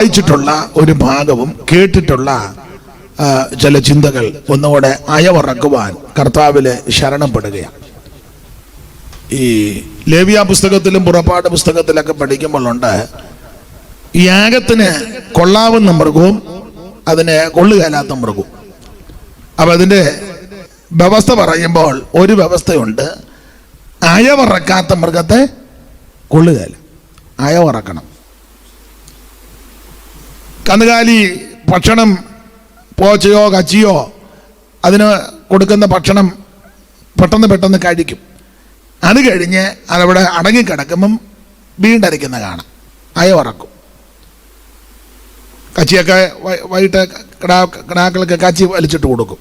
വായിച്ചിട്ടുള്ള ഒരു ഭാഗവും കേട്ടിട്ടുള്ള ചില ചിന്തകൾ ഒന്നുകൂടെ അയവറക്കുവാൻ കർത്താവില് ശരണപ്പെടുകയാണ്. ഈ ലേവ്യ പുസ്തകത്തിലും പുറപ്പാട് പുസ്തകത്തിലൊക്കെ പഠിക്കുമ്പോഴുണ്ട്, യാഗത്തിന് കൊള്ളാവുന്ന മൃഗവും അതിനെ കൊള്ളുകയില്ലാത്ത മൃഗവും. അപ്പൊ അതിന്റെ വ്യവസ്ഥ പറയുമ്പോൾ ഒരു വ്യവസ്ഥയുണ്ട്, അയവറക്കാത്ത മൃഗത്തെ കൊള്ളുകയില്ല, അയവറക്കണം. കന്നുകാലി ഭക്ഷണം പോച്ചയോ കച്ചിയോ അതിന് കൊടുക്കുന്ന ഭക്ഷണം പെട്ടെന്ന് കഴിക്കും. അത് കഴിഞ്ഞ് അതവിടെ അടങ്ങിക്കിടക്കുമ്പം വീണ്ടരയ്ക്കുന്ന കാണാം, അയവറക്കും. കച്ചിയൊക്കെ വൈകിട്ട് കിടാക്കൾക്ക് കച്ചി വലിച്ചിട്ട് കൊടുക്കും.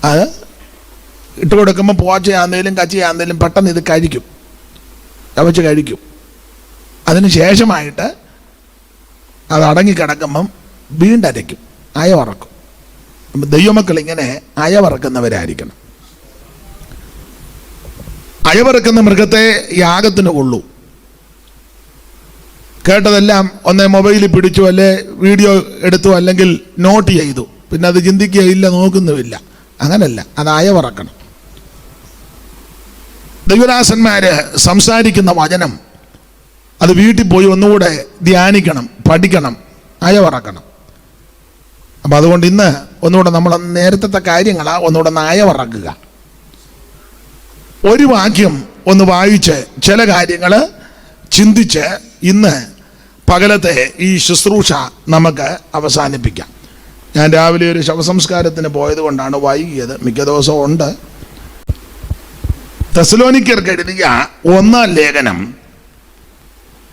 അത് ഇട്ട് കൊടുക്കുമ്പോൾ പോച്ചയാന്നേലും കച്ചിയാന്നേലും പെട്ടെന്ന് ഇത് കഴിക്കും, ചവച്ച് കഴിക്കും. അതിന് ശേഷമായിട്ട് അത് അടങ്ങിക്കിടക്കുമ്പം വീണ്ടരയ്ക്കും, അയവറക്കും. ദൈവമക്കൾ ഇങ്ങനെ അയവറക്കുന്നവരായിരിക്കണം. അയവറക്കുന്ന മൃഗത്തെ യാഗത്തിന് കൊള്ളൂ. കേട്ടതെല്ലാം ഒന്നേ മൊബൈലിൽ പിടിച്ചു, അല്ലെ വീഡിയോ എടുത്തു, അല്ലെങ്കിൽ നോട്ട് ചെയ്തു, പിന്നെ അത് ചിന്തിക്കുകയില്ല, നോക്കുന്നുമില്ല. അങ്ങനല്ല, അത് അയവറക്കണം. ദൈവദാസന്മാര് സംസാരിക്കുന്ന വചനം അത് വീട്ടിൽ പോയി ഒന്നുകൂടെ ധ്യാനിക്കണം, പഠിക്കണം, അയവറക്കണം. അപ്പം അതുകൊണ്ട് ഇന്ന് ഒന്നുകൂടെ നമ്മൾ നേരത്തെ കാര്യങ്ങളാ ഒന്നുകൂടെ അയവറക്കുക. ഒരു വാക്യം ഒന്ന് വായിച്ച് ചില കാര്യങ്ങൾ ചിന്തിച്ച് ഇന്ന് പകലത്തെ ഈ ശുശ്രൂഷ നമുക്ക് അവസാനിപ്പിക്കാം. ഞാൻ രാവിലെ ഒരു ശവസംസ്കാരത്തിന് പോയത് കൊണ്ടാണ് വൈകിയത്, മിക്ക ദിവസവും ഉണ്ട്. തെസ്സലോനിക്കർക്ക് എഴുതിയ 1-ാം ലേഖനം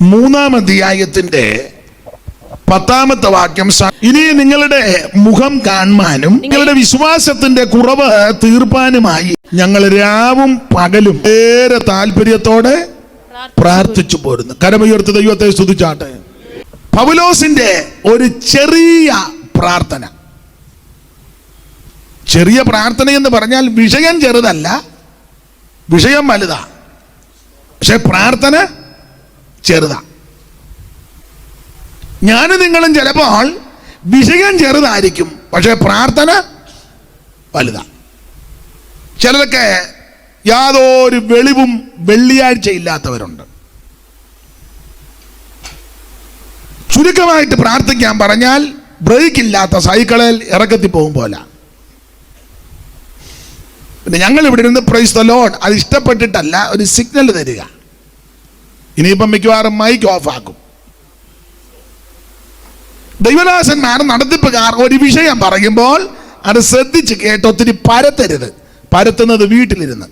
3-ാം അധ്യായത്തിന്റെ 10-ാമത്തെ വാക്യം, ഇനി നിങ്ങളുടെ മുഖം കാണുവാനും നിങ്ങളുടെ വിശ്വാസത്തിന്റെ കുറവ് തീർപ്പാനുമായി ഞങ്ങൾ രാവും പകലും ഏറെ താല്പര്യത്തോടെ പ്രാർത്ഥിച്ചു പോരുന്നു. കരമുയർത്തി ദൈവത്തെ സ്തുതിച്ചാട്ടെ. പൗലോസിന്റെ ഒരു ചെറിയ പ്രാർത്ഥന, ചെറിയ പ്രാർത്ഥന എന്ന് പറഞ്ഞാൽ വിഷയം ചെറുതല്ല, വിഷയം വലുതാ, പക്ഷെ പ്രാർത്ഥന ചെറുതാ. ഞാനും നിങ്ങളും ചിലപ്പോൾ വിഷയം ചെറുതായിരിക്കും, പക്ഷെ പ്രാർത്ഥന വലുതാ. ചിലരൊക്കെ യാതൊരു വെളിവും വെള്ളിയാഴ്ച ഇല്ലാത്തവരുണ്ട്. ചുരുക്കമായിട്ട് പ്രാർത്ഥിക്കാൻ പറഞ്ഞാൽ ബ്രേക്ക് ഇല്ലാത്ത സൈക്കിളിൽ ഇറക്കത്തി പോകും പോലെ. പിന്നെ ഞങ്ങൾ ഇവിടെ ഇരുന്ന് പ്രൈസ് ദി ലോർഡ്, അത് ഇഷ്ടപ്പെട്ടിട്ടല്ല, ഒരു സിഗ്നൽ തരിക. ഇനിയിപ്പം മിക്കവാറും മൈക്ക് ഓഫ് ആക്കും. ദൈവദാസന്മാർ, നടത്തിപ്പുകാർ ഒരു വിഷയം പറയുമ്പോൾ അത് ശ്രദ്ധിച്ച് കേട്ട് ഒത്തിരി പരത്തരുത്. പരത്തുന്നത് വീട്ടിലിരുന്ന്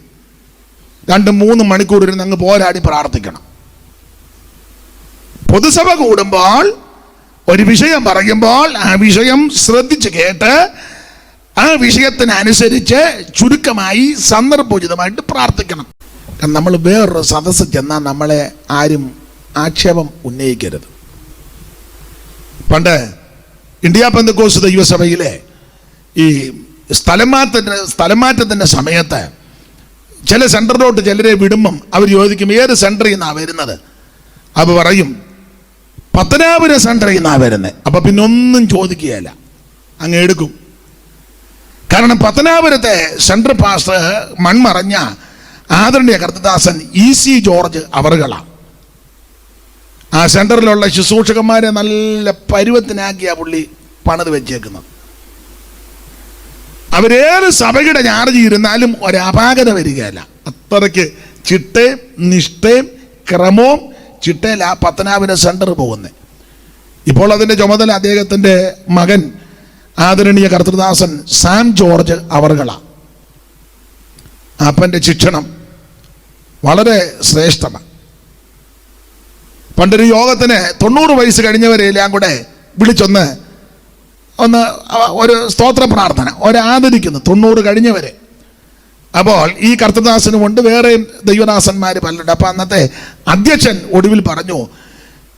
2-3 മണിക്കൂർ ഇരുന്ന് അങ്ങ് പോരാടി പ്രാർത്ഥിക്കണം. പൊതുസഭ കൂടുമ്പോൾ ഒരു വിഷയം പറയുമ്പോൾ ആ വിഷയം ശ്രദ്ധിച്ച് കേട്ട് ആ വിഷയത്തിനനുസരിച്ച് ചുരുക്കമായി സന്ദർഭോചിതമായിട്ട് പ്രാർത്ഥിക്കണം. കാരണം നമ്മൾ വേറൊരു സദസ്സ് ചെന്നാൽ നമ്മളെ ആരും ആക്ഷേപം ഉന്നയിക്കരുത്. പണ്ട് ഇന്ത്യ പെന്തക്കോസ്ത് ദൈവസഭയിലെ ഈ സ്ഥലമാറ്റത്തിൻ്റെ സമയത്ത് ചില സെൻറ്ററിലോട്ട് ചിലരെ വിടുമ്പം അവർ ചോദിക്കും, ഏത് സെൻറ്ററിൽ നിന്നാണ് വരുന്നത്? അപ്പോൾ പറയും, പത്തനാപുരം സെൻറ്ററിൽ നിന്നാണ് വരുന്നത്. അപ്പം പിന്നെ ഒന്നും ചോദിക്കുകയില്ല, അങ്ങ് എടുക്കും. കാരണം പത്തനാപുരത്തെ സെൻട്രൽ പാസ്റ്റർ മൺമറഞ്ഞ ആദരണീയ കർത്തദാസൻ EC ജോർജ് അവറുകളാണ്. ആ സെൻറ്ററിലുള്ള ശുശ്രൂഷകന്മാരെ നല്ല പരുവത്തിനാക്കിയ പുള്ളി പണിത് വെച്ചേക്കുന്നത്. അവരേത് സഭയുടെ ചാർജ് ഇരുന്നാലും ഒരപാകത വരികയല്ല. അത്രയ്ക്ക് ചിട്ടയും നിഷ്ഠയും ക്രമവും ചിട്ടയിൽ ആ പത്തനാപുരം സെൻറ്റർ പോകുന്നത്. ഇപ്പോൾ അതിൻ്റെ ചുമതല അദ്ദേഹത്തിൻ്റെ മകൻ ആദരണീയ കർത്തദാസൻ സാം ജോർജ് അവറുകളാണ്. അപ്പൻ്റെ ശിക്ഷണം വളരെ ശ്രേഷ്ഠമാണ്. പണ്ടൊരു യോഗത്തിന് 90 വയസ്സ് കഴിഞ്ഞവരെല്ലാം കൂടെ വിളിച്ചൊന്ന് ഒരു സ്തോത്ര പ്രാർത്ഥന ആദരിക്കുന്നു, 90 കഴിഞ്ഞവരെ. അപ്പോൾ ഈ കർത്തദാസനും കൊണ്ട് വേറെയും ദൈവദാസന്മാർ പലരുണ്ട്. അപ്പം അന്നത്തെ അധ്യക്ഷൻ ഒടുവിൽ പറഞ്ഞു,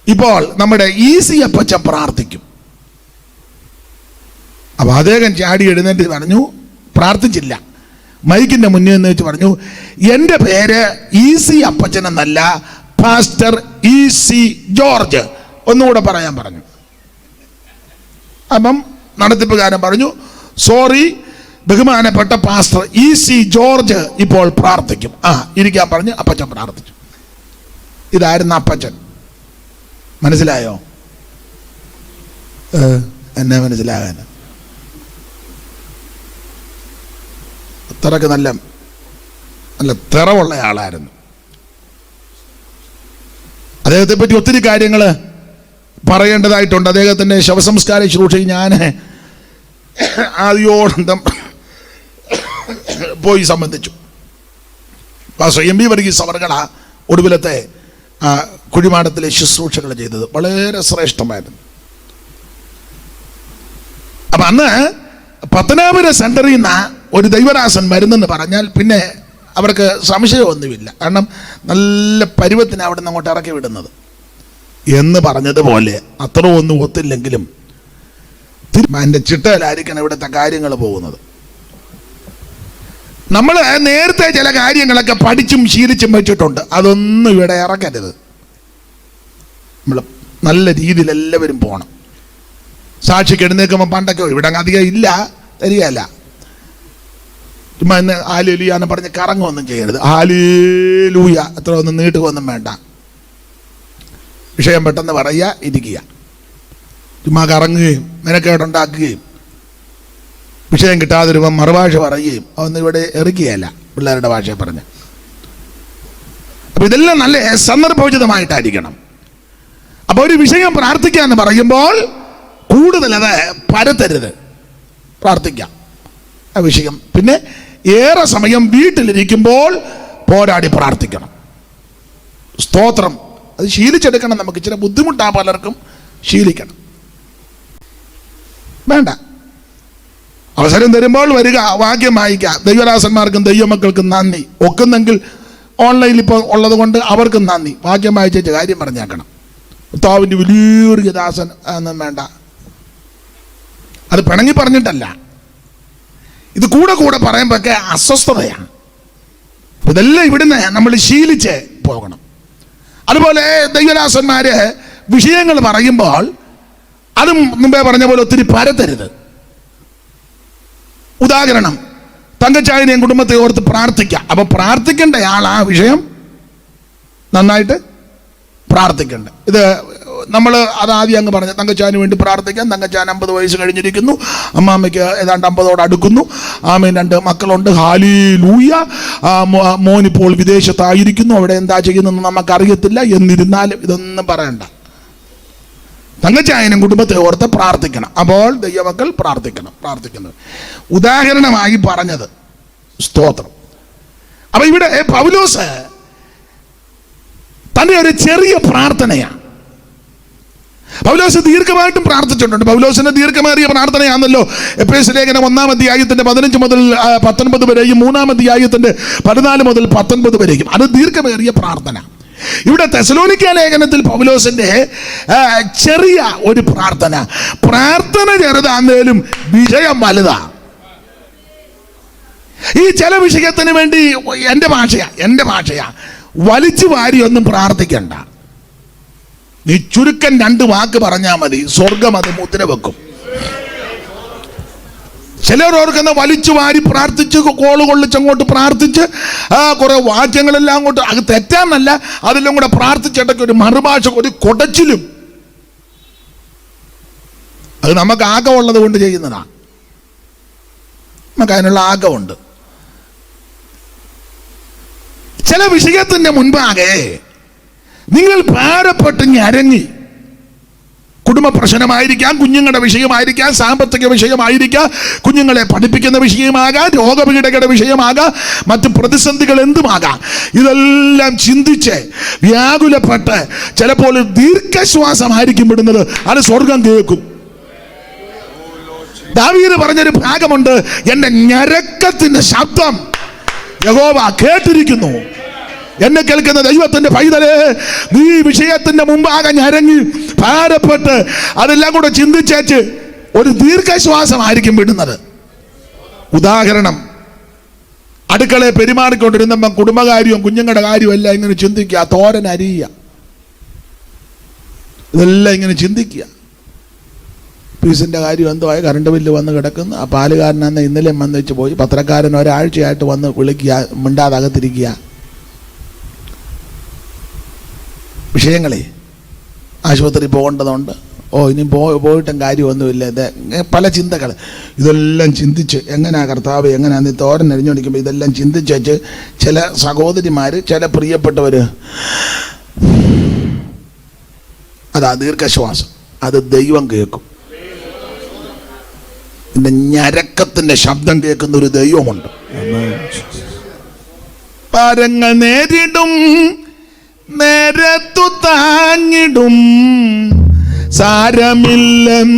ഇപ്പോൾ നമ്മുടെ EC അപ്പച്ചൻ പ്രാർത്ഥിക്കും. അപ്പോൾ അദ്ദേഹം ചാടി എഴുന്നേറ്റ് പറഞ്ഞു, പ്രാർത്ഥിച്ചില്ല, മൈക്കിൻ്റെ മുന്നിൽ നിന്ന് വെച്ച് പറഞ്ഞു, എൻ്റെ പേര് EC അപ്പച്ചൻ എന്നല്ല, പാസ്റ്റർ EC ജോർജ്. ഒന്നുകൂടെ പറയാൻ പറഞ്ഞു. അപ്പം നടത്തിപ്പുകാരൻ പറഞ്ഞു, സോറി ബഹുമാനപ്പെട്ട പാസ്റ്റർ EC ജോർജ് ഇപ്പോൾ പ്രാർത്ഥിക്കും. ഇരിക്കാൻ പറഞ്ഞ് അപ്പച്ചൻ പ്രാർത്ഥിച്ചു. ഇതായിരുന്നു അപ്പച്ചൻ. മനസ്സിലായോ? എന്നെ മനസ്സിലാകാൻ അത്രക്ക് നല്ല തിറവുള്ള ആളായിരുന്നു. അദ്ദേഹത്തെ പറ്റി ഒത്തിരി കാര്യങ്ങൾ പറയേണ്ടതായിട്ടുണ്ട്. അദ്ദേഹത്തിൻ്റെ ശവസംസ്കാര ശുശ്രൂഷയിൽ ഞാൻ ആദ്യോടന്തം പോയി സംബന്ധിച്ചു. പാസ്റ്റർ MB വർഗീസ് അവർകളാ ഒടുവിലത്തെ കുഴിമാടത്തിലെ ശുശ്രൂഷകൾ ചെയ്തത് വളരെ ശ്രേഷ്ഠമായിരുന്നു. അപ്പം അന്ന് പത്തനാപുരം സെന്ററിൽ നിന്ന് ഒരു ദൈവദാസൻ വരുന്നെന്ന് പറഞ്ഞാൽ പിന്നെ അവർക്ക് സംശയമൊന്നുമില്ല. കാരണം നല്ല പരുവത്തിന് അവിടെ നിന്ന് അങ്ങോട്ട് ഇറക്കി വിടുന്നത് എന്ന് പറഞ്ഞതുപോലെ അത്ര ഒന്നും ഒത്തില്ലെങ്കിലും എൻ്റെ ചിട്ടയിലായിരിക്കണം ഇവിടുത്തെ കാര്യങ്ങൾ പോകുന്നത്. നമ്മൾ നേരത്തെ ചില കാര്യങ്ങളൊക്കെ പഠിച്ചും ശീലിച്ചും വെച്ചിട്ടുണ്ട്. അതൊന്നും ഇവിടെ ഇറക്കരുത്. നമ്മൾ നല്ല രീതിയിൽ എല്ലാവരും പോകണം. സാക്ഷിക്ക് എഴുന്നേൽക്കുമ്പോൾ പണ്ടൊക്കെ ഇവിടെ അധികം ഇല്ല, തരികയല്ല. ചുമ്മാ ഇന്ന് ഹാലേലൂയ എന്ന് പറഞ്ഞ് കറങ്ങുമൊന്നും ചെയ്യരുത്. ഹാലേലൂയ അത്ര ഒന്നും നീട്ടുകയൊന്നും വേണ്ട. വിഷയം പെട്ടെന്ന് പറയുക, ഇരിക്കുക. ചുമ്മാ കറങ്ങുകയും മെനക്കേടുണ്ടാക്കുകയും വിഷയം കിട്ടാതെ വരുമ്പം മറുഭാഷ പറയുകയും അതൊന്നും ഇവിടെ എറിക്കുകയല്ല, പിള്ളേരുടെ ഭാഷയെ പറഞ്ഞ്. അപ്പം ഇതെല്ലാം നല്ല സന്ദർഭോചിതമായിട്ടായിരിക്കണം. അപ്പോൾ ഒരു വിഷയം പ്രാർത്ഥിക്കാന്ന് പറയുമ്പോൾ കൂടുതൽ അത് പരത്തരുത്. പ്രാർത്ഥിക്കാം ആ വിഷയം. പിന്നെ ഏറെ സമയം വീട്ടിലിരിക്കുമ്പോൾ പോരാടി പ്രാർത്ഥിക്കണം. സ്തോത്രം. അത് ശീലിച്ചെടുക്കണം. നമുക്ക് ഇച്ചിരി ബുദ്ധിമുട്ടാ പലർക്കും. ശീലിക്കണം. വേണ്ട, അവസരം തരുമ്പോൾ വരിക, വാക്യം വായിക്കുക. ദൈവദാസന്മാർക്കും ദൈവമക്കൾക്കും നന്ദി. ഒക്കുന്നെങ്കിൽ ഓൺലൈനിൽ ഇപ്പോൾ ഉള്ളത് കൊണ്ട് അവർക്കും നന്ദി. വാക്യം വായിച്ചേച്ച് കാര്യം പറഞ്ഞേക്കണം. കർത്താവിൻ്റെ വലിയൊരു ദാസൻ ഒന്നും വേണ്ട. അത് പിണങ്ങി പറഞ്ഞിട്ടല്ല, ഇത് കൂടെ കൂടെ പറയുമ്പോഴൊക്കെ അസ്വസ്ഥതയാണ്. ഇതെല്ലാം ഇവിടുന്ന് നമ്മൾ ശീലിച്ച് പോകണം. അതുപോലെ ദൈവദാസന്മാര് വിഷയങ്ങൾ പറയുമ്പോൾ അതും മുമ്പേ പറഞ്ഞ പോലെ ഒത്തിരി പരത്തരുത്. ഉദാഹരണം, തങ്കച്ചായനെയും കുടുംബത്തെ ഓർത്ത് പ്രാർത്ഥിക്കാം. അപ്പൊ പ്രാർത്ഥിക്കേണ്ട ആൾ ആ വിഷയം നന്നായിട്ട് പ്രാർത്ഥിക്കേണ്ട. ഇത് നമ്മൾ അതാദ്യം അങ്ങ് പറഞ്ഞ തങ്കച്ചാന് വേണ്ടി പ്രാർത്ഥിക്കാം. തങ്കച്ചാൻ 50 വയസ്സ് കഴിഞ്ഞിരിക്കുന്നു. അമ്മാമ്മയ്ക്ക് ഏതാണ്ട് 50 അടുക്കുന്നു. ആമേൻ. 2 മക്കളുണ്ട്. ഹല്ലേലൂയ. മോനിപ്പോൾ വിദേശത്തായിരിക്കുന്നു. അവിടെ എന്താ ചെയ്യുന്നതെന്ന് നമുക്കറിയത്തില്ല. എന്നിരുന്നാലും ഇതൊന്നും പറയണ്ട. തങ്കച്ചായനും കുടുംബത്തെ ഓർത്ത് പ്രാർത്ഥിക്കണം. അപ്പോൾ ദൈവമക്കൾ പ്രാർത്ഥിക്കുന്നത് ഉദാഹരണമായി പറഞ്ഞത്. സ്തോത്രം. അപ്പൊ ഇവിടെ പൗലോസ് തന്റെ ഒരു ചെറിയ പ്രാർത്ഥനയാണ്. പൗലോസ് ദീർഘമായിട്ടും പ്രാർത്ഥിച്ചിട്ടുണ്ട്. പൗലോസിന്റെ ദീർഘമേറിയ പ്രാർത്ഥനയാണല്ലോ എഫേസ്യ ലേഖനം 1-ാം അധ്യായത്തിന്റെ 15 മുതൽ 19 വരെയും 3-ാം അധ്യായത്തിന്റെ 14 മുതൽ 19 വരെയും. അത് ദീർഘമേറിയ പ്രാർത്ഥന. ഇവിടെ തെസലോനിക്ക ലേഖനത്തിൽ പൗലോസിന്റെ ചെറിയ ഒരു പ്രാർത്ഥന ചെറുതാന്നേലും വിഷയം വലുതാ. ഈ ചില വിഷയത്തിന് വേണ്ടി എൻ്റെ ഭാഷയാ വലിച്ചു വാരി ഒന്നും പ്രാർത്ഥിക്കണ്ട. നീ ചുരുക്കം 2 വാക്ക് പറഞ്ഞാൽ മതി, സ്വർഗം അത് മുദ്ര വെക്കും. ചിലർ ഓർക്കുന്ന വലിച്ചു വാരി പ്രാർത്ഥിച്ച് കോള് കൊള്ളിച്ചങ്ങോട്ട് പ്രാർത്ഥിച്ച് കുറെ വാക്യങ്ങളെല്ലാം അങ്ങോട്ട്, അത് തെറ്റാന്നല്ല, അതെല്ലാം കൂടെ പ്രാർത്ഥിച്ചിടയ്ക്ക് ഒരു മറുഭാഷ, ഒരു കൊടച്ചിലും. അത് നമുക്ക് ആകമുള്ളത് കൊണ്ട് ചെയ്യുന്നതാണ്. നമുക്ക് അതിനുള്ള ആകമുണ്ട്. ചില വിഷയത്തിന്റെ മുൻപാകെ നിങ്ങൾ ഭാരപ്പെട്ട് ഞരങ്ങി, കുടുംബ പ്രശ്നമായിരിക്കാം, കുഞ്ഞുങ്ങളുടെ വിഷയമായിരിക്കാം, സാമ്പത്തിക വിഷയമായിരിക്കാം, കുഞ്ഞുങ്ങളെ പഠിപ്പിക്കുന്ന വിഷയമാകാം, രോഗപീഠകളുടെ വിഷയമാകാം, മറ്റ് പ്രതിസന്ധികൾ എന്തുമാകാം, ഇതെല്ലാം ചിന്തിച്ച് വ്യാകുലപ്പെട്ട് ചിലപ്പോൾ ദീർഘശ്വാസമായിരിക്കും വിടുന്നത്. അത് സ്വർഗം കേൾക്കും. ദാവീദ് പറഞ്ഞൊരു ഭാഗമുണ്ട്, എന്റെ ഞരക്കത്തിന്റെ ശബ്ദം യഹോവ കേട്ടിരിക്കുന്നു. എന്നെ കേൾക്കുന്ന ദൈവത്തിന്റെ പൈതലേ, നീ വിഷയത്തിന്റെ മുമ്പാകെ ഞരങ്ങി ഭാരപ്പെട്ട് അതെല്ലാം കൂടെ ചിന്തിച്ചേച്ച് ഒരു ദീർഘശ്വാസമായിരിക്കും വിടുന്നത്. ഉദാഹരണം, അടുക്കളയെ പെരുമാറിക്കൊണ്ടിരുന്നപ്പം കുടുംബകാര്യവും കുഞ്ഞുങ്ങളുടെ കാര്യവും എല്ലാം ഇങ്ങനെ ചിന്തിക്കുക, തോരൻ അരിയുക. ഇതെല്ലാം ഇങ്ങനെ ചിന്തിക്കുക. ഫീസിൻ്റെ കാര്യം എന്തോ ആയി, കറണ്ട് ബില്ല് വന്ന് കിടക്കുന്നു. ആ പാലുകാരനാന്ന് ഇന്നലെ വന്ന് വെച്ച് പോയി, പത്രക്കാരൻ ഒരാഴ്ചയായിട്ട് വന്ന് വിളിക്കുക, മിണ്ടാതെ അകത്തിരിക്കുക. വിഷയങ്ങളെ ആശുപത്രി പോകേണ്ടതുണ്ട്, ഇനി പോയിട്ടും കാര്യമൊന്നുമില്ല. ഇത് പല ചിന്തകൾ. ഇതെല്ലാം ചിന്തിച്ച് എങ്ങനെയാ കർത്താവ്, എങ്ങനെയാ നീ തോരൻ എറിഞ്ഞോടിക്കുമ്പോൾ ഇതെല്ലാം ചിന്തിച്ച് വെച്ച് ചില സഹോദരിമാർ, ചില പ്രിയപ്പെട്ടവർ, അതാ ദീർഘശ്വാസം, അത് ദൈവം കേൾക്കും. ഇതിൻ്റെ ഞരക്കത്തിൻ്റെ ശബ്ദം കേൾക്കുന്ന ഒരു ദൈവമുണ്ട്. പാരങ്ങൾ നേരിടും, നേരത്തു താങ്ങിടും, സാരമില്ലെന്നോതിടൂ.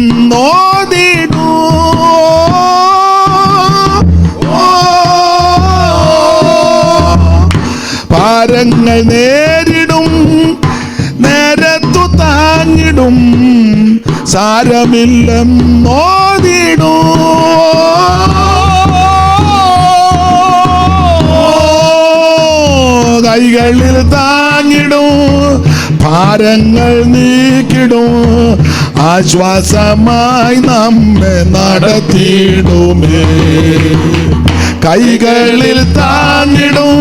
പാരങ്ങൾ നേരിടും, നേരത്തു താങ്ങിടും, സാരമില്ലെന്നോതിടൂ. കൈകളിൽ താങ്ങിടും, ഭാരങ്ങൾ നീക്കിടും, ആശ്വാസമായി നമ്മെ നടത്തിയിടുമേ. കൈകളിൽ താങ്ങിടും,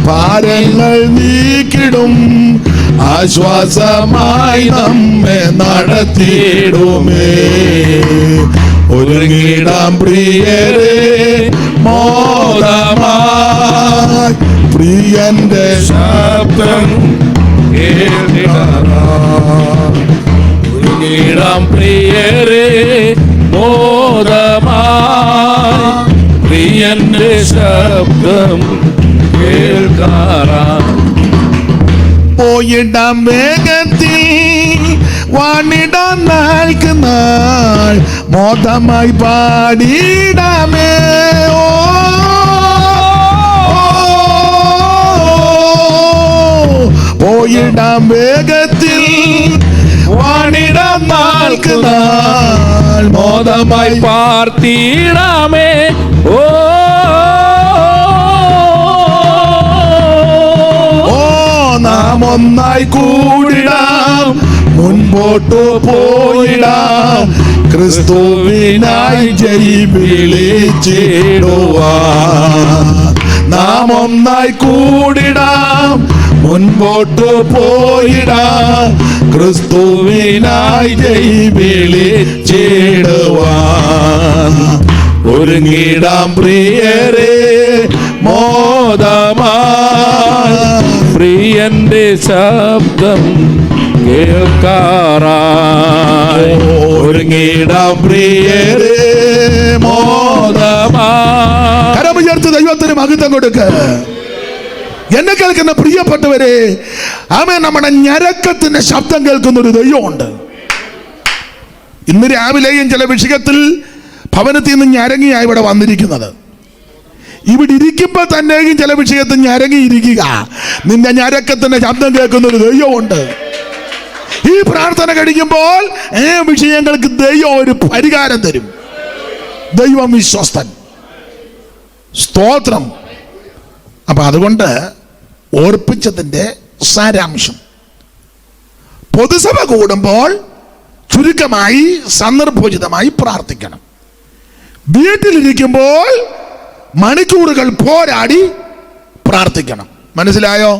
ഭാരങ്ങൾ നീക്കിടും, ആശ്വാസമായി നമ്മെ നടത്തിയിടുമേ. ഒരുങ്ങിടാം പ്രിയരെ മോദമായി, പ്രിയന്റെ ശബ്ദം ഒരുങ്ങിടാം പ്രിയരെ മോദമായി, പ്രിയന്റെ ശബ്ദം കേൾക്കാറാം. പോയിടാം വേഗത്തിൽ, വാണിടാൻ നാൾക്ക് നാൾ, മോദമായി പാടിടാമേ. പോയിടാം വേഗത്തിൽ, വാണിടാൻ നാൾക്ക് നാൾ, മോദമായി പാർത്തിടാമേ. നാം ഒന്നായി കൂടിടാം, മുൻപോട്ടു പോയിടാം, ക്രിസ്തുവിനായി ജയ് വിളിച്ചിടുവാൻ. നാം ഒന്നായി കൂടിടാം, മുൻപോട്ടു പോയിടാം, ക്രിസ്തുവിനായി ജയ് വിളിച്ചിടുവാൻ. ഒരുങ്ങിടാം പ്രിയരെ മോദമായി, പ്രിയന്റെ ശബ്ദം കേൾക്കാറായി. ഒരുങ്ങിടാം പ്രിയരെ മോദമായി. കരമുയർത്ത് ദൈവത്തിന് മഹത്വം കൊടുക്ക. എന്നെ കേൾക്കുന്ന പ്രിയപ്പെട്ടവരെ, ആമേൻ, നമ്മുടെ ഞരക്കത്തിന്റെ ശബ്ദം കേൾക്കുന്ന ഒരു ദൈവമുണ്ട്. ഇന്ന് രാവിലെയും ചില വിഷയത്തിൽ ഭവനത്തിൽ നിന്ന് ഞരങ്ങിയാണ് ഇവിടെ വന്നിരിക്കുന്നത്. ഇവിടെ ഇരിക്കുമ്പോൾ തന്നെയും ചില വിഷയത്തിൽ ഞരങ്ങിയിരിക്കുക. നിന്റെ ഞരക്കത്തിന്റെ ശബ്ദം കേൾക്കുന്ന ഒരു ദൈവമുണ്ട്. ഈ പ്രാർത്ഥന കഴിക്കുമ്പോൾ വിഷയങ്ങൾക്ക് ദൈവം ഒരു പരിഹാരം തരും. ദൈവം വിശ്വസ്തൻ. സ്തോത്രം. അപ്പൊ അതുകൊണ്ട് ഓർപ്പിച്ചതിന്റെ സാരാംശം, പൊതുസഭ കൂടുമ്പോൾ ചുരുക്കമായി സന്ദർഭോചിതമായി പ്രാർത്ഥിക്കണം. വീട്ടിലിരിക്കുമ്പോൾ മണിക്കൂറുകൾ പോരാടി പ്രാർത്ഥിക്കണം. മനസ്സിലായോ?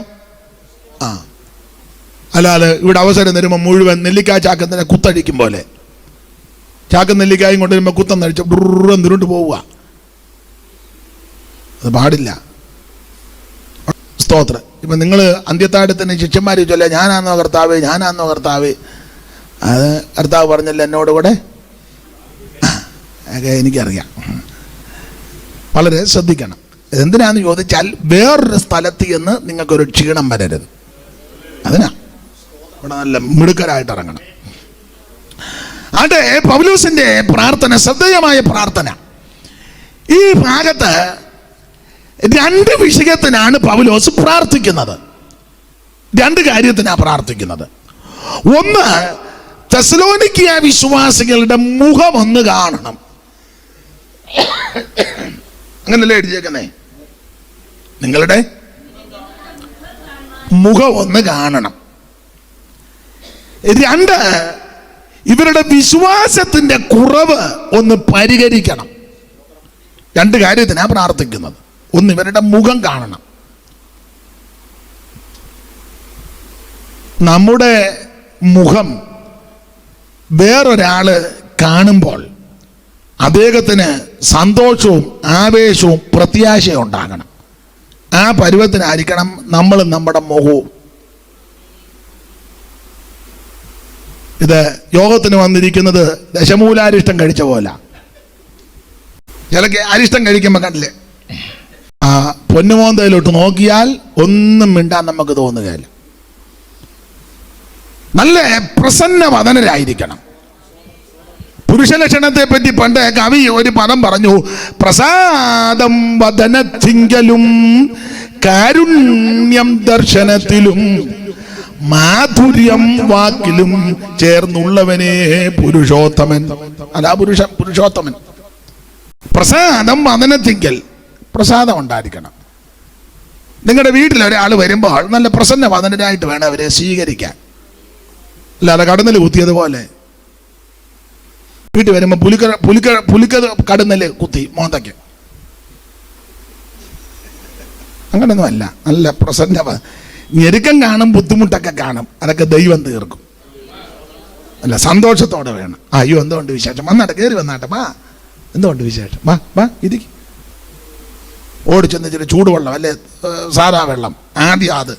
അല്ലാതെ ഇവിടെ അവസരം തരുമ്പോൾ മുഴുവൻ നെല്ലിക്കായ ചാക്കത്തിനെ കുത്തഴിക്കും പോലെ ചാക്ക് നെല്ലിക്കായും കൊണ്ടുവരുമ്പോൾ കുത്തന്നഴിച്ച് ഡുറും തിരുണ്ട് പോവുക. അത് പാടില്ല. സ്തോത്രം. ഇപ്പം നിങ്ങൾ അന്ത്യത്താഴത്തിന് ശിഷ്യന്മാർ ചൊല്ല, ഞാനാന്നോ കർത്താവേ, ഞാനാന്നോ കർത്താവേ. അത് കർത്താവ് പറഞ്ഞല്ലോ എന്നോട് കൂടെ. എനിക്കറിയാം. വളരെ ശ്രദ്ധിക്കണം. എന്തിനാന്ന് ചോദിച്ചാൽ വേറൊരു സ്ഥലത്ത് എന്ന് നിങ്ങൾക്കൊരു ക്ഷീണം വരരുത്. അതിനാ ഇവിടെ നല്ല മിടുക്കരായിട്ട് ഇറങ്ങണം. അതെ, പൗലോസിന്റെ പ്രാർത്ഥന ശ്രദ്ധേയമായ പ്രാർത്ഥന. ഈ ഭാഗത്ത് രണ്ട് വിഷയത്തിനാണ് പൗലോസ് പ്രാർത്ഥിക്കുന്നത്. രണ്ട് കാര്യത്തിനാണ് പ്രാർത്ഥിക്കുന്നത്. ഒന്ന്, തെസ്സലോനിക്ക വിശ്വാസികളുടെ മുഖം ഒന്ന് കാണണം. അങ്ങനല്ലേ എഴുതിയേക്കുന്നേ? നിങ്ങളുടെ മുഖം ഒന്ന് കാണണം. രണ്ട്, ഇവരുടെ വിശ്വാസത്തിന്റെ കുറവ് ഒന്ന് പരിഹരിക്കണം. രണ്ട് കാര്യത്തിനാണ് പ്രാർത്ഥിക്കുന്നത്. ഒന്ന്, ഇവരുടെ മുഖം കാണണം. നമ്മുടെ മുഖം വേറൊരാള് കാണുമ്പോൾ അദ്ദേഹത്തിന് സന്തോഷവും ആവേശവും പ്രത്യാശയും ഉണ്ടാകണം. ആ പരുവത്തിനായിരിക്കണം നമ്മൾ നമ്മുടെ മുഖവും. ഇത് യോഗത്തിന് വന്നിരിക്കുന്നത് ദശമൂലാരിഷ്ടം കഴിച്ച പോലെ. ചിലക്ക് അരിഷ്ടം കഴിക്കുമ്പോൾ കണ്ടില്ലേ, ആ പൊന്നുമോന്തയിലോട്ട് നോക്കിയാൽ ഒന്നും മിണ്ടാൻ നമുക്ക് തോന്നുകയില്ല. നല്ല പ്രസന്നവദനരായിരിക്കണം. പുരുഷലക്ഷണത്തെ പറ്റി പണ്ട് കവി ഒരു പദം പറഞ്ഞു, പ്രസാദം വദനത്തിങ്കലും കാരുണ്യം ദർശനത്തിലും മാധുര്യം വാക്കിലും ചേർന്നുള്ളവനെ പുരുഷോത്തമൻ. അതാ പുരുഷോത്തമൻ. പ്രസാദം വദനത്തിങ്കൽ, പ്രസാദം ഉണ്ടായിരിക്കണം. നിങ്ങളുടെ വീട്ടിൽ ഒരാൾ വരുമ്പോൾ നല്ല പ്രസന്നവദനരായിട്ട് വേണം അവരെ സ്വീകരിക്കാൻ. അല്ലാതെ കടന്നൽ കുത്തിയതുപോലെ വീട്ടിൽ വരുമ്പോൾ പുലിക്ക കടന്നല് കുത്തി മോന്തയ്ക്ക്, അങ്ങനെയൊന്നും അല്ല. നല്ല പ്രസന്ന, ഞെരുക്കം കാണും, ബുദ്ധിമുട്ടൊക്കെ കാണും, അതൊക്കെ ദൈവം തീർക്കും. അല്ല, സന്തോഷത്തോടെ വേണം. അയ്യോ എന്തുകൊണ്ട് വിശേഷം, വന്നാട്ടെ, കയറി വന്നാട്ടെ, വാ, എന്തുകൊണ്ട് വിശേഷം, വാ വാ ഇരിക്കും. ഓടിച്ചെന്ന് ഇച്ചിരി ചൂടുവെള്ളം, അല്ലേ സാധാ വെള്ളം, ആദ്യം അത്,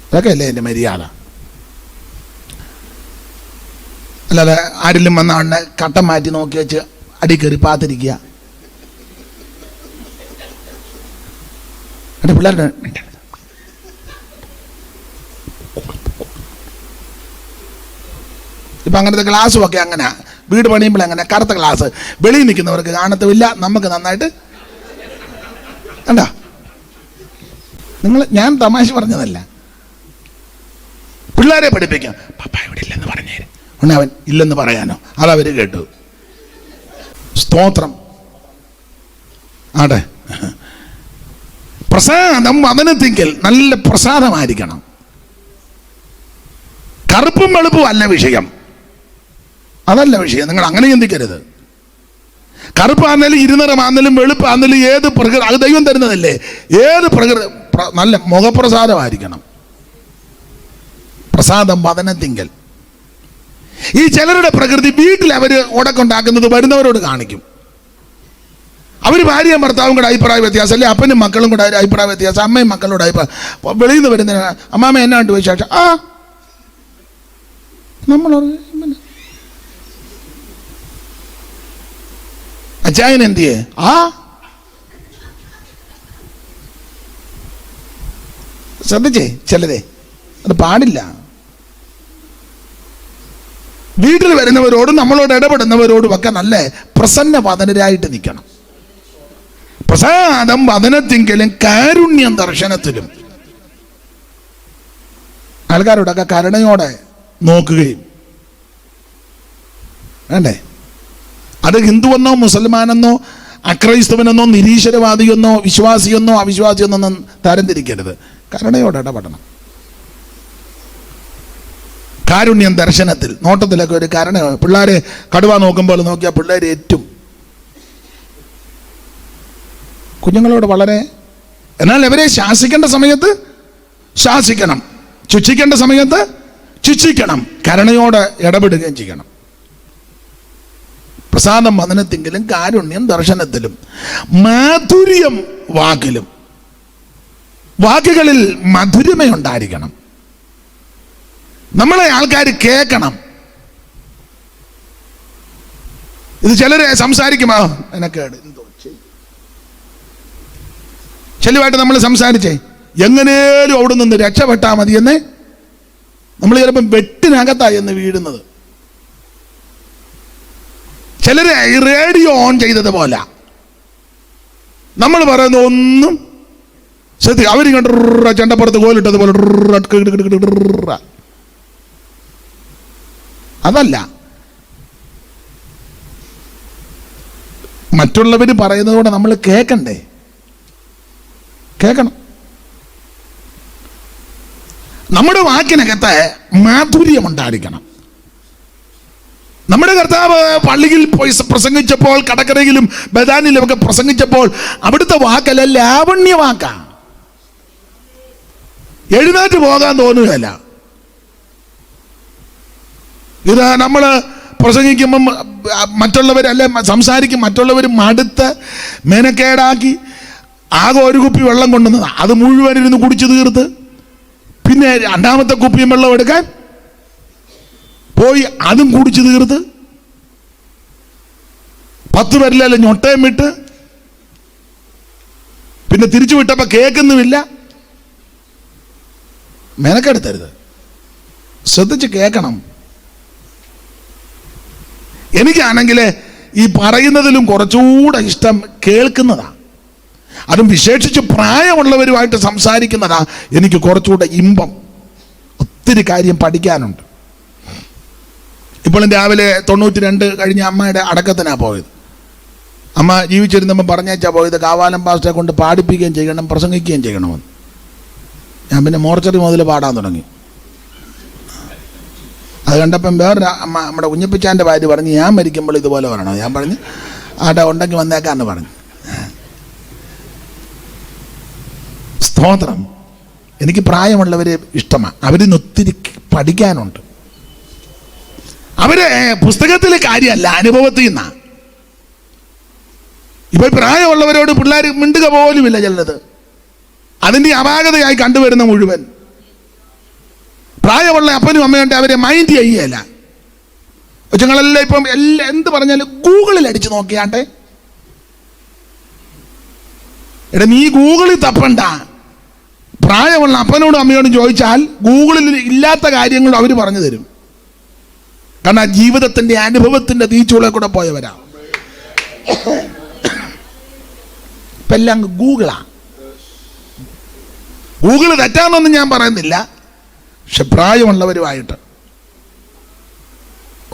അതൊക്കെ അല്ലേ എൻ്റെ മര്യാദ. അല്ലാതെ ആരെങ്കിലും വന്ന ഉടനെ കട്ടം മാറ്റി നോക്കി വെച്ച് അടി കയറി പാത്തിരിക്കുക. എൻ്റെ പിള്ളേരുടെ ഇപ്പം അങ്ങനത്തെ ഗ്ലാസ്സും ഒക്കെ അങ്ങനെ വീട് പണിയുമ്പോൾ അങ്ങനെ കറുത്ത ഗ്ലാസ് വെളിയിൽ നിൽക്കുന്നവർക്ക് കാണത്തുമില്ല, നമുക്ക് നന്നായിട്ട് കണ്ടോ. ഞാൻ തമാശ പറഞ്ഞതല്ല, പിള്ളേരെ പഠിപ്പിക്കാം. പപ്പ ഇവിടെ ഇല്ലെന്ന് പറഞ്ഞേര്, ഉടനെ അവൻ ഇല്ലെന്ന് പറയാനോ, അതവർ കേട്ടു. സ്തോത്രം. ആടെ പ്രസാദം വദനത്തിങ്കൽ, നല്ല പ്രസാദമായിരിക്കണം. കറുപ്പും വെളുപ്പും അല്ല വിഷയം, അതല്ല വിഷയം. നിങ്ങൾ അങ്ങനെ ചിന്തിക്കരുത്. കറുപ്പാന്നേലും ഇരുനിറമാന്നേലും വെളുപ്പാന്നേലും ഏത് പ്രകൃതി, അത് ദൈവം തരുന്നതല്ലേ. ഏത് പ്രകൃതി നല്ല മുഖപ്രസാദമായിരിക്കണം. പ്രസാദം വദനത്തിങ്കൽ. ഈ ചിലരുടെ പ്രകൃതി വീട്ടിൽ അവർ ഉടക്കുണ്ടാക്കുന്നത് വരുന്നവരോട് കാണിക്കും. അവർ ഭാര്യയും ഭർത്താവും കൂടെ അഭിപ്രായ വ്യത്യാസം, അല്ലെ അപ്പനും മക്കളും കൂടെ അഭിപ്രായ വ്യത്യാസം, അമ്മയും മക്കളോട് അഭിപ്രായം. വെളിയിൽ നിന്ന് വരുന്ന അമ്മാമ്മ എന്നാണ്ട് വിശേഷം, ആ നമ്മൾ അച്ചായൻ എന്തിയേ, ആ ശ്രദ്ധിച്ചേ, ചിലരെ അത് പാടില്ല. വീട്ടിൽ വരുന്നവരോടും നമ്മളോട് ഇടപെടുന്നവരോടും ഒക്കെ നല്ല പ്രസന്നവദനരായിട്ട് നിൽക്കണം. പ്രസാദം വദനത്തിങ്കലും കാരുണ്യം ദർശനത്തിലും. ആൾക്കാരോടൊക്കെ കരുണയോടെ നോക്കുകയും വേണ്ടേ. അത് ഹിന്ദുവെന്നോ മുസൽമാനെന്നോ അക്രൈസ്തവനെന്നോ നിരീശ്വരവാദിയെന്നോ വിശ്വാസിയെന്നോ അവിശ്വാസിയെന്നോ തരംതിരിക്കരുത്. കരുണയോടെ ഇടപെടണം. കാരുണ്യം ദർശനത്തിൽ, നോട്ടത്തിലൊക്കെ ഒരു കരുണ. പിള്ളേരെ കടുവ നോക്കുമ്പോൾ നോക്കിയാൽ പിള്ളേർ ഏറ്റും കുഞ്ഞുങ്ങളോട് വളരെ. എന്നാൽ അവരെ ശാസിക്കേണ്ട സമയത്ത് ശാസിക്കണം, ശിക്ഷിക്കേണ്ട സമയത്ത് ശിക്ഷിക്കണം, കരുണയോടെ ഇടപെടുകയും ചെയ്യണം. പ്രസാദം വദനത്തിങ്കിലും കാരുണ്യം ദർശനത്തിലും മാധുര്യം വാക്കിലും. വാക്കുകളിൽ മധുരമയുണ്ടായിരിക്കണം. നമ്മളെ ആൾക്കാർ കേൾക്കണം. ഇത് ചിലരെ സംസാരിക്കുമോ എനക്കേട് എന്തോ ചെല്ലുമായിട്ട് നമ്മൾ സംസാരിച്ചേ എങ്ങനെയും അവിടെ നിന്ന് രക്ഷപ്പെട്ടാൽ മതിയെന്ന് നമ്മൾ ചിലപ്പം വെട്ടിനകത്തായി എന്ന് വീഴുന്നത്. ചിലരെ റേഡിയോ ഓൺ ചെയ്തത് പോലെ നമ്മൾ പറയുന്ന ഒന്നും ശ്രദ്ധിക്കുക. അവരിങ്ങോട്ട് ചെണ്ടപ്പുറത്ത് കോലിട്ടതുപോലെ അതല്ല. മറ്റുള്ളവർ പറയുന്നതോടെ നമ്മൾ കേൾക്കണ്ടേ, കേൾക്കണം. നമ്മുടെ വാക്കിനകത്ത് മാധുര്യമുണ്ടായിരിക്കണം. നമ്മുടെ കർത്താവ് പള്ളിയിൽ പോയി പ്രസംഗിച്ചപ്പോൾ, കടക്കരയിലും ബദാനിലും ഒക്കെ പ്രസംഗിച്ചപ്പോൾ അവിടുത്തെ വാക്കല്ല, ലാവണ്യ വാക്കാ. എഴുന്നേറ്റ് പോകാൻ തോന്നുകയല്ല. ഇത് നമ്മൾ പ്രസംഗിക്കുമ്പം മറ്റുള്ളവർ അല്ലെ സംസാരിക്കും, മറ്റുള്ളവർ മടുത്ത് മെനക്കേടാക്കി ആകെ ഒരു കുപ്പി വെള്ളം കൊണ്ടുവന്നതാണ്. അത് മുഴുവൻ ഇരുന്ന് കുടിച്ചു തീർത്ത് പിന്നെ രണ്ടാമത്തെ കുപ്പിയും വെള്ളം എടുക്കാൻ പോയി അതും കുടിച്ചു തീർത്ത് 10 പേരിലല്ല ഞൊട്ടയും വിട്ട് പിന്നെ തിരിച്ചു വിട്ടപ്പോ കേൾക്കുന്നുമില്ല. മെനക്കെടുത്തരുത്, ശ്രദ്ധിച്ച് കേൾക്കണം. എനിക്കാണെങ്കിൽ ഈ പറയുന്നതിലും കുറച്ചുകൂടെ ഇഷ്ടം കേൾക്കുന്നതാ. അതും വിശേഷിച്ച് പ്രായമുള്ളവരുമായിട്ട് സംസാരിക്കുന്നതാ എനിക്ക് കുറച്ചുകൂടെ ഇമ്പം. ഒത്തിരി കാര്യം പഠിക്കാനുണ്ട്. ഇപ്പോഴും രാവിലെ 92 കഴിഞ്ഞ അമ്മയുടെ അടക്കത്തിനാണ് പോയത്. അമ്മ ജീവിച്ചിരുന്നപ്പോൾ പറഞ്ഞേച്ചാ പോയത് കാവാലം പാസ്റ്ററെ കൊണ്ട് പാടിപ്പിക്കുകയും ചെയ്യണം, പ്രസംഗിക്കുകയും ചെയ്യണമെന്ന്. ഞാൻ പിന്നെ മോർച്ചറി മുതൽ പാടാൻ തുടങ്ങി. അത് കണ്ടപ്പം വേറൊരു അമ്മ, നമ്മുടെ കുഞ്ഞപ്പിച്ചാൻ്റെ ഭാര്യ പറഞ്ഞ് ഞാൻ മരിക്കുമ്പോൾ ഇതുപോലെ പറയണം. ഞാൻ പറഞ്ഞു ആട്ടെ ഉണ്ടെങ്കിൽ വന്നേക്കാന്ന് പറഞ്ഞു. സ്തോത്രം. എനിക്ക് പ്രായമുള്ളവരെ ഇഷ്ടമാണ്. അവരിന്ന് ഒത്തിരി പഠിക്കാനുണ്ട്. അവര് പുസ്തകത്തിലെ കാര്യമല്ല, അനുഭവത്തിൽ നിന്നാ. ഇപ്പൊ പ്രായമുള്ളവരോട് പിള്ളേർ മിണ്ടുക പോലുമില്ല ചിലത്. അതിൻ്റെ അപാകതയായി കണ്ടുവരുന്ന മുഴുവൻ പ്രായമുള്ള അപ്പനും അമ്മയുണ്ട്, അവരെ മൈൻഡ് ചെയ്യല. കൊച്ചുങ്ങളെല്ലാം ഇപ്പം എല്ലാം എന്ത് പറഞ്ഞാലും ഗൂഗിളിൽ അടിച്ചു നോക്കിയാട്ടെ. എടാ നീ ഗൂഗിളിൽ തപ്പണ്ട. പ്രായമുള്ള അപ്പനോടും അമ്മയോടും ചോദിച്ചാൽ ഗൂഗിളിൽ ഇല്ലാത്ത കാര്യങ്ങൾ അവർ പറഞ്ഞു തരും. കാരണം ജീവിതത്തിന്റെ അനുഭവത്തിന്റെ തീച്ചുളെ കൂടെ പോയവരാ. ഇപ്പം എല്ലാം ഗൂഗിളാ. ഗൂഗിള് തെറ്റാന്നൊന്നും ഞാൻ പറയുന്നില്ല, പക്ഷെ പ്രായമുള്ളവരുമായിട്ട്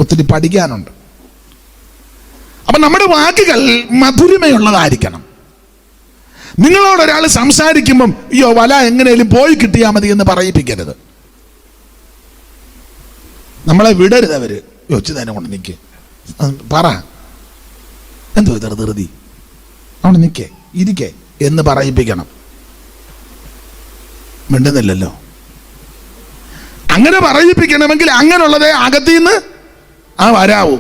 ഒത്തിരി പഠിക്കാനുണ്ട്. അപ്പം നമ്മുടെ വാക്കുകൾ മധുരിമയുള്ളതായിരിക്കണം. നിങ്ങളോടൊരാൾ സംസാരിക്കുമ്പം അയ്യോ വല എങ്ങനെയും പോയി കിട്ടിയാൽ മതി എന്ന് പറയിപ്പിക്കരുത്. നമ്മളെ വിടരുത്. അവര് ഒച്ചു തന്നെ കൊണ്ട് നിൽക്ക്, പറ എന്തോ ധൃതി, അവിടെ നിൽക്കേ ഇരിക്കേ എന്ന് പറയിപ്പിക്കണം. മിണ്ടുന്നില്ലല്ലോ. അങ്ങനെ പറയിപ്പിക്കണമെങ്കിൽ അങ്ങനെയുള്ളതേ അകത്തിന്ന് വരാവൂ.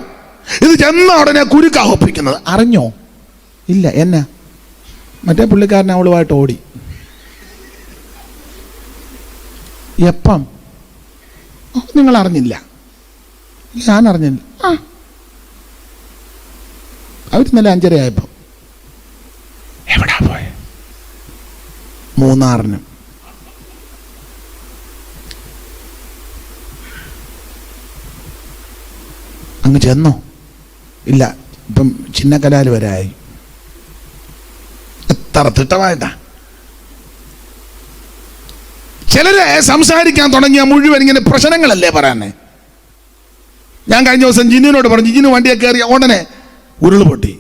ഇത് ചെന്ന ഉടനെ കുരുക്കാ ഒപ്പിക്കുന്നത്. അറിഞ്ഞോ? ഇല്ല. എന്നാ? മറ്റേ പുള്ളിക്കാരൻ അവളുമായിട്ട് ഓടി. എപ്പം? നിങ്ങൾ അറിഞ്ഞില്ല? ഞാൻ അറിഞ്ഞില്ല. അവർ ഇന്നലെ 5:30 ആയപ്പോ എവിടാ പോയെ? മൂന്നാറിനും. അങ്ങ് ചെന്നോ? ഇല്ല, ഇപ്പം ചിന്നക്കലാൽ വരെ ആയി. എത്ര തിട്ടമായിട്ടാ ചിലരെ സംസാരിക്കാൻ തുടങ്ങിയ മുഴുവൻ ഇങ്ങനെ പ്രശ്നങ്ങളല്ലേ പറയാനേ. ഞാൻ കഴിഞ്ഞ ദിവസം ജിന്നുവിനോട് പറഞ്ഞു, ജിന്നു വണ്ടിയെ കയറിയ ഉടനെ ഉരുള് പൊട്ടി.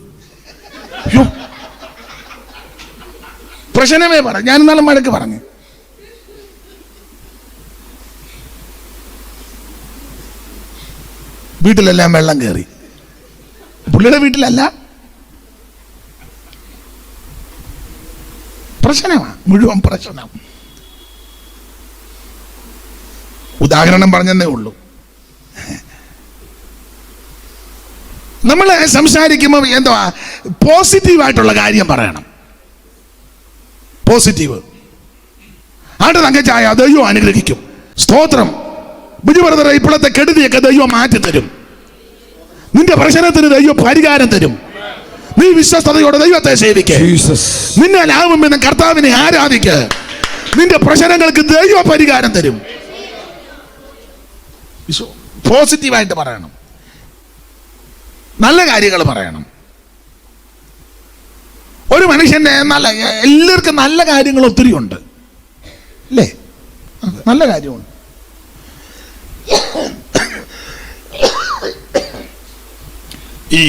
പ്രശ്നമേ പറ. ഞാൻ ഇന്നാലും മഴക്ക് പറഞ്ഞു. വീട്ടിലെല്ലാം വെള്ളം കയറി. പുള്ളിയുടെ വീട്ടിലല്ല, പ്രശ്നമാണ്, മുഴുവൻ പ്രശ്നം. ഉദാഹരണം പറഞ്ഞതേ ഉള്ളൂ. നമ്മൾ സംസാരിക്കുമ്പോൾ എന്തുവാ പോസിറ്റീവായിട്ടുള്ള കാര്യം പറയണം. പോസിറ്റീവ് ആണ്ട് തങ്കച്ചായ ദൈവം അനുഗ്രഹിക്കും. സ്തോത്രം. ബിജു ബ്രദറെ ഇപ്പോഴത്തെ കെടുതിയൊക്കെ ദൈവം മാറ്റി തരും. നിന്റെ പ്രശ്നത്തിന് ദൈവം പരിഹാരം തരും. നീ വിശ്വസ്തയോടെ ദൈവത്തെ സേവിക്കുക. നിന്നെ ലാഭം എന്ന കർത്താവിനെ ആരാധിക്കുക. നിന്റെ പ്രശ്നങ്ങൾക്ക് ദൈവ പരിഹാരം തരും. പോസിറ്റീവായിട്ട് പറയണം. നല്ല കാര്യങ്ങൾ പറയണം. ഒരു മനുഷ്യന്റെ എല്ലാവർക്കും നല്ല കാര്യങ്ങൾ ഒത്തിരി ഉണ്ട് അല്ലേ? നല്ല കാര്യമുണ്ട്. ഈ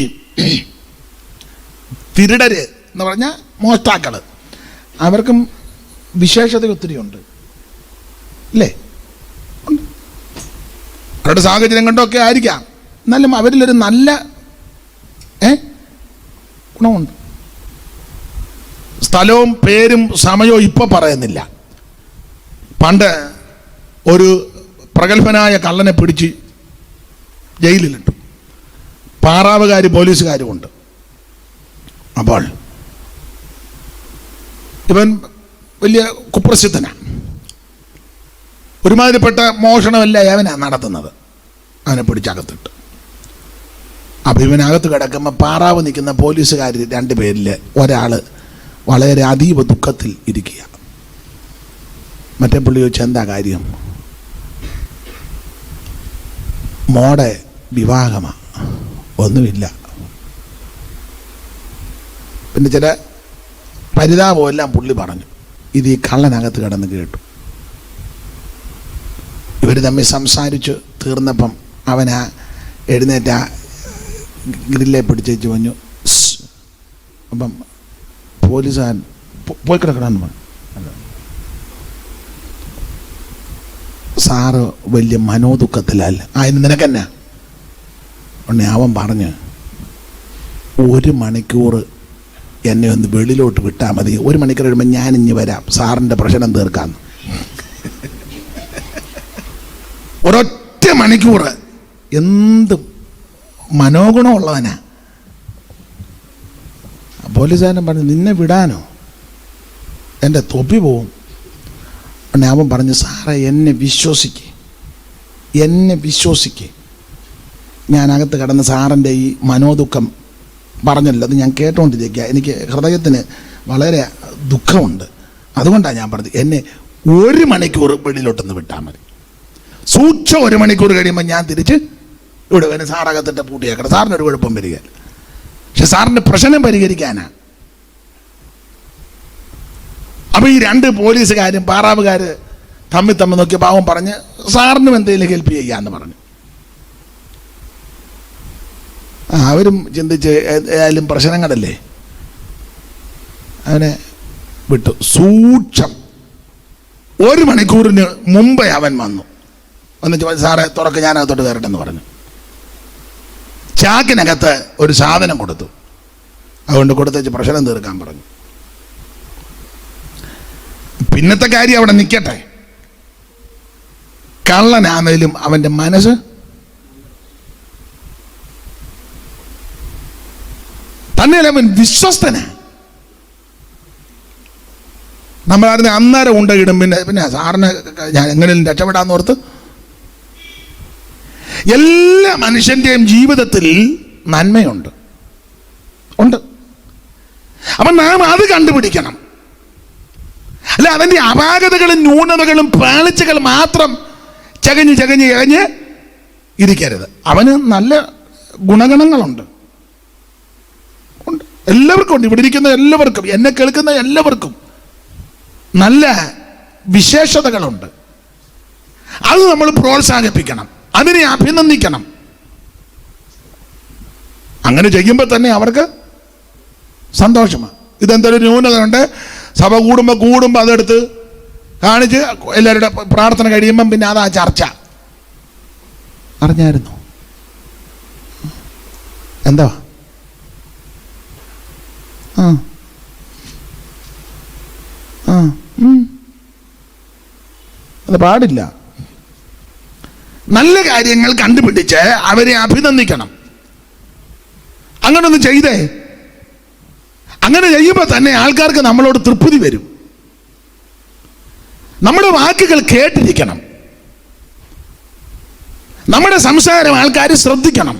തിരുടര് എന്ന് പറഞ്ഞാൽ മോഷ്ടാക്കള്, അവർക്കും വിശേഷത ഒത്തിരി ഉണ്ട് അല്ലേ? അവരുടെ സാഹചര്യം കൊണ്ടൊക്കെ ആയിരിക്കാം. എന്നാലും അവരിലൊരു നല്ല ഗുണമുണ്ട്. സ്ഥലവും പേരും സമയവും ഇപ്പം പറയുന്നില്ല. പണ്ട് ഒരു പ്രഗത്ഭനായ കള്ളനെ പിടിച്ച് ജയിലിലിട്ടു. പാറാവുകാർ പോലീസുകാരും ഉണ്ട്. അപ്പോൾ ഇവൻ വലിയ കുപ്രസിദ്ധനാണ്. ഒരുമാതിരിപ്പെട്ട മോഷണമല്ല അവനാണ് നടത്തുന്നത്. അവനെ പിടിച്ചകത്തിട്ട്. അപ്പം ഇവനകത്ത് കിടക്കുമ്പോൾ പാറാവ് നിൽക്കുന്ന പോലീസുകാർ 2 പേരിൽ ഒരാൾ വളരെ അതീവ ദുഃഖത്തിൽ ഇരിക്കുക. മറ്റേ പുള്ളി ചോദിച്ചാൽ എന്താ കാര്യം? മോടെ വിവാഹമാണ്. ഒന്നുമില്ല. പിന്നെ ചില പരിതാപമെല്ലാം പുള്ളി പറഞ്ഞു. ഇത് ഈ കള്ളനകത്ത് കിടന്ന് കേട്ടു. ഇവർ തമ്മിൽ സംസാരിച്ച് തീർന്നപ്പം അവനാ എഴുന്നേറ്റ ഗ്രില്ലെ പിടിച്ചേച്ച് പറഞ്ഞു. അപ്പം പോലീസുകാരൻ പോയി കിടക്കണമെന്ന് പറഞ്ഞു. സാറ് വലിയ മനോദുഃഖത്തിലല്ല. അതിന് നിനക്കെന്നാ? ഉടനെ അവൻ പറഞ്ഞ് 1 മണിക്കൂർ എന്നെ ഒന്ന് വെളിയിലോട്ട് വിട്ടാൽ മതി. 1 മണിക്കൂർ കഴിയുമ്പോൾ ഞാൻ ഇനി വരാം, സാറിൻ്റെ പ്രശ്നം തീർക്കാമെന്ന്. ഒരൊറ്റ മണിക്കൂർ. എന്ത് മനോഗുണമുള്ളവനാ. പോലീസുകാരൻ പറഞ്ഞു, നിന്നെ വിടാനോ? എൻ്റെ തൊപ്പി പോവും. ഉടനെ അവൻ പറഞ്ഞു, സാറേ എന്നെ വിശ്വസിക്ക്. ഞാനകത്ത് കിടന്ന് സാറിൻ്റെ ഈ മനോദുഃഖം പറഞ്ഞല്ലോ, അത് ഞാൻ കേട്ടോണ്ടിരിക്കുക. എനിക്ക് ഹൃദയത്തിന് വളരെ ദുഃഖമുണ്ട്. അതുകൊണ്ടാണ് ഞാൻ പറഞ്ഞത് എന്നെ 1 മണിക്കൂർ വെളിയിലോട്ടൊന്ന് വിട്ടാൽ മതി. സൂക്ഷം 1 മണിക്കൂർ കഴിയുമ്പോൾ ഞാൻ തിരിച്ച് ഇവിടെ വരും. സാറകത്തിട്ട് പൂട്ടിയേക്കണം. സാറിനൊരു കുഴപ്പം വരിക. പക്ഷെ സാറിൻ്റെ പ്രശ്നം പരിഹരിക്കാനാ. അപ്പോൾ ഈ 2 പോലീസുകാരും പാറാവുകാർ തമ്മിൽ നോക്കി പാവം പറഞ്ഞ് സാറിനും എന്തെങ്കിലും ഹെൽപ്പ് ചെയ്യാമെന്ന് പറഞ്ഞു. അവരും ചിന്തിച്ച് ഏതായാലും പ്രശ്നങ്ങളല്ലേ, അവനെ വിട്ടു. സൂക്ഷം 1 മണിക്കൂറിന് മുമ്പേ അവൻ വന്നു. ഒന്ന് സാറേ തുറക്ക്, ഞാനകത്തോട്ട് കയറട്ടെന്ന് പറഞ്ഞു. ചാക്കിനകത്ത് ഒരു സാധനം കൊടുത്തു. അതുകൊണ്ട് കൊടുത്തേച്ച് പ്രശ്നം തീർക്കാൻ പറഞ്ഞു. പിന്നത്തെ കാര്യം അവിടെ നിൽക്കട്ടെ. കള്ളനാണേലും അവൻ്റെ മനസ്സ് തന്നെ അവൻ വിശ്വസ്തനാ. നമ്മളായിരുന്നു അന്നേരം ഉണ്ടകിടും. പിന്നെ സാറിന് ഞാൻ എങ്ങനെയും രക്ഷപ്പെടാന്ന് ഓർത്ത്. എല്ലാ മനുഷ്യൻ്റെയും ജീവിതത്തിൽ നന്മയുണ്ട്. അപ്പം നാം അത് കണ്ടുപിടിക്കണം. അല്ല അതിൻ്റെ അപാകതകളും ന്യൂനതകളും പാളിച്ചകൾ മാത്രം ചകഞ്ഞ് ഇരിക്കരുത്. അവന് നല്ല ഗുണഗണങ്ങളുണ്ട്. എല്ലാവർക്കും ഉണ്ട്. ഇവിടെ ഇരിക്കുന്ന എല്ലാവർക്കും, എന്നെ കേൾക്കുന്ന എല്ലാവർക്കും നല്ല വിശേഷതകളുണ്ട്. അത് നമ്മൾ പ്രോത്സാഹിപ്പിക്കണം, അതിനെ അഭിനന്ദിക്കണം. അങ്ങനെ ചെയ്യുമ്പോൾ തന്നെ അവർക്ക് സന്തോഷമാണ്. ഇതെന്തൊരു ന്യൂനതയുണ്ട്, സഭ കൂടുമ്പോൾ അതെടുത്ത് കാണിച്ച് എല്ലാവരുടെ പ്രാർത്ഥന കഴിയുമ്പം പിന്നെ അതാ ചർച്ച. അറിഞ്ഞായിരുന്നു എന്താ? അത് പാടില്ല. നല്ല കാര്യങ്ങൾ കണ്ടുപിടിച്ച് അവരെ അഭിനന്ദിക്കണം. അങ്ങനൊന്നും ചെയ്തേ. അങ്ങനെ ചെയ്യുമ്പോൾ തന്നെ ആൾക്കാർക്ക് നമ്മളോട് തൃപ്തി വരും. നമ്മുടെ വാക്കുകൾ കേട്ടിരിക്കണം. നമ്മുടെ സംസാരം ആൾക്കാർ ശ്രദ്ധിക്കണം.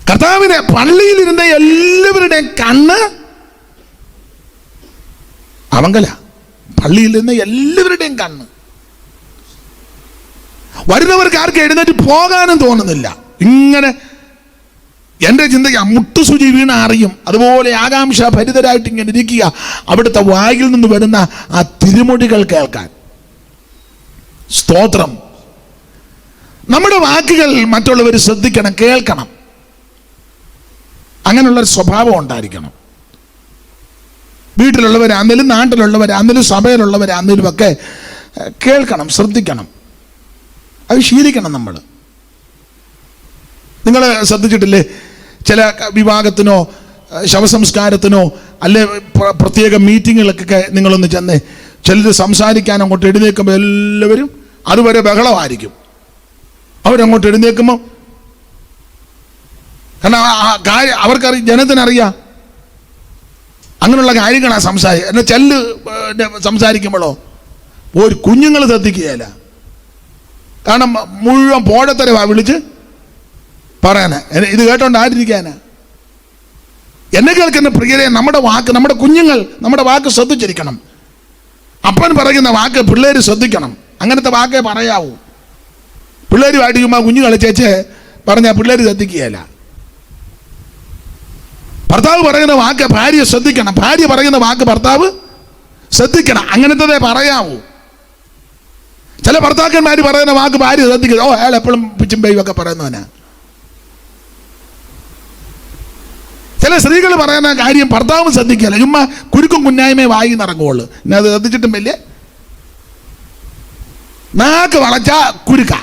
കർത്താവിനെ പള്ളിയിലിരുന്ന എല്ലാവരുടെയും കണ്ണ് അവങ്കല. പള്ളിയിലിരുന്ന എല്ലാവരുടെയും കണ്ണ്. വരുന്നവർക്ക് ആർക്ക് എഴുന്നേറ്റ് പോകാനും തോന്നുന്നില്ല. ഇങ്ങനെ എൻ്റെ ചിന്തയ്ക്ക് മുട്ടുസൂചി വീണ അറിയും. അതുപോലെ ആകാംക്ഷ ഭരിതരായിട്ട് ഇങ്ങനെ ഇരിക്കുക, അവിടുത്തെ വായിൽ നിന്ന് വരുന്ന ആ തിരുമൊഴികൾ കേൾക്കാൻ. സ്തോത്രം. നമ്മുടെ വാക്കുകൾ മറ്റുള്ളവർ ശ്രദ്ധിക്കണം, കേൾക്കണം. അങ്ങനെയുള്ളൊരു സ്വഭാവം ഉണ്ടായിരിക്കണം. വീട്ടിലുള്ളവരാന്നേലും നാട്ടിലുള്ളവരാന്നേലും സഭയിലുള്ളവരാന്നേലും ഒക്കെ കേൾക്കണം, ശ്രദ്ധിക്കണം. അത് ശീലിക്കണം നമ്മൾ. നിങ്ങൾ ശ്രദ്ധിച്ചിട്ടില്ലേ, ചില വിവാഹത്തിനോ ശവസംസ്കാരത്തിനോ അല്ലെ പ്രത്യേക മീറ്റിങ്ങുകൾക്കൊക്കെ നിങ്ങളൊന്ന് ചെന്നേ, ചിലർ സംസാരിക്കാൻ അങ്ങോട്ട് എഴുന്നേൽക്കുമ്പോൾ എല്ലാവരും അതുവരെ ബഹളമായിരിക്കും. അവരങ്ങോട്ട് എഴുന്നേൽക്കുമ്പോൾ, കാരണം അവർക്കറിയാം, ജനത്തിനറിയാം അങ്ങനെയുള്ള കാര്യങ്ങളാണ് എന്നാൽ സംസാരിക്കുമ്പോഴോ ഒരു കുഞ്ഞുങ്ങൾ ശ്രദ്ധിക്കുകയല്ല. കാരണം മുഴുവൻ പോഴത്തരവാ വിളിച്ച് പറയാന്. ഇത് കേട്ടോണ്ട് ആരിരിക്കാനാ? എന്നെ കേൾക്കുന്ന പ്രിയരെ, നമ്മുടെ കുഞ്ഞുങ്ങൾ നമ്മുടെ വാക്ക് ശ്രദ്ധിച്ചിരിക്കണം. അപ്പൻ പറയുന്ന വാക്ക് പിള്ളേർ ശ്രദ്ധിക്കണം. അങ്ങനത്തെ വാക്കേ പറയാവൂ. പിള്ളേർ അടിക്കുമ്പോൾ കുഞ്ഞു കളിച്ചേച്ച് പറഞ്ഞാൽ പിള്ളേർ ശ്രദ്ധിക്കുകയല്ല. ഭർത്താവ് പറയുന്ന വാക്ക് ഭാര്യ ശ്രദ്ധിക്കണം, ഭാര്യ പറയുന്ന വാക്ക് ഭർത്താവ് ശ്രദ്ധിക്കണം. അങ്ങനത്തെ പറയാവൂ. ചില ഭർത്താക്കന്മാർ പറയുന്ന വാക്ക് ഭാര്യ ശ്രദ്ധിക്കണം. ഓ, അയാൾ എപ്പോഴും പിച്ചും പെയ്യും ഒക്കെ പറയുന്നവനാ. ചില സ്ത്രീകൾ പറയുന്ന കാര്യം ഭർത്താവ് ശ്രദ്ധിക്കല്ല, ചുമ്മാ കുരുക്കും കുഞ്ഞായ്മേ വായി നിറങ്ങുള്ളൂ. പിന്നെ അത് ശ്രദ്ധിച്ചിട്ടും വലിയ നാക്ക് വളച്ച കുരുക്ക.